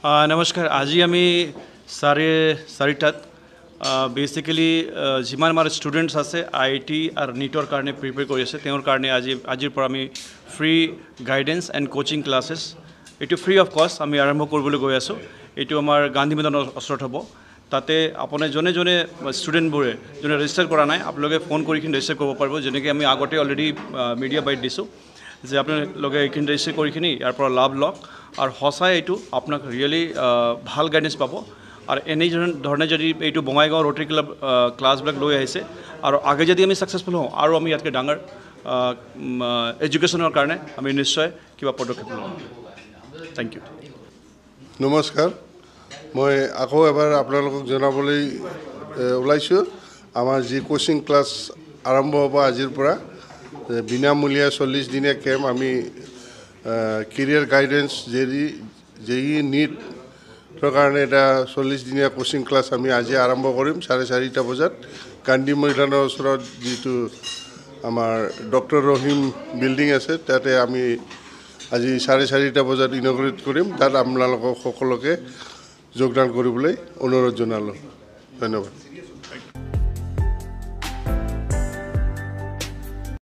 নমস্কাৰ আজি আমি চাৰিটাত বেচিক্যালি যিমান আমাৰ ষ্টুডেণ্টছ আছে IIT আৰু নিটৰ কাৰণে প্ৰিপেয়াৰ কৰি আছে তেওঁৰ কাৰণে আজিৰ পৰা আমি free guidance and coaching classes এইটো ফ্ৰী অফ কষ্ট আমি আৰম্ভ কৰিবলৈ গৈ আছোঁ। এইটো আমাৰ গান্ধী মৈদানৰ ওচৰত হ'ব। তাতে আপোনাৰ জনে ষ্টুডেণ্টবোৰে যোনে ৰেজিষ্টাৰ কৰা নাই আপোনালোকে ফোন কৰি ৰেজিষ্টাৰ কৰিব পাৰিব, যেনেকৈ আমি আগতে অলৰেডি মিডিয়া বাইট দিছোঁ যে আপোনালোকে এইখিনি ৰেজিষ্টাৰ কৰি ইয়াৰ পৰা লাভ লওক আৰু সঁচাই এইটো আপোনাক ৰিয়েলি ভাল গাইডেন্স পাব। আৰু এনেই ধৰণে যদি এইটো বঙাইগাঁও ৰোটাৰী ক্লাব ক্লাছবিলাক লৈ আহিছে আৰু আগে যদি আমি ছাকচেছফুল হওঁ আৰু আমি ইয়াতকৈ ডাঙৰ এডুকেশ্যনৰ কাৰণে আমি নিশ্চয় কিবা পদক্ষেপ ল'ম। Thank you. নমস্কাৰ, মই আকৌ এবাৰ আপোনালোকক জনাবলৈ ওলাইছোঁ আমাৰ যি কোচিং ক্লাছ আৰম্ভ হ'ব আজিৰ পৰা বিনামূলীয়া 40 দিনীয়া কেম্প আমি কেৰিয়াৰ গাইডেন্স JEE নিটৰ কাৰণে এটা 40 দিনীয়া কোচিং ক্লাছ আমি আজি আৰম্ভ কৰিম 4:30 বজাত গান্ধী মৈদানৰ ওচৰত যিটো আমাৰ ডক্টৰ ৰহিম বিল্ডিং আছে তাতে আমি আজি 4:30 বজাত ইনগ্ৰেট কৰিম। তাত আপোনালোকক সকলোকে যোগদান কৰিবলৈ অনুৰোধ জনালোঁ। ধন্যবাদ।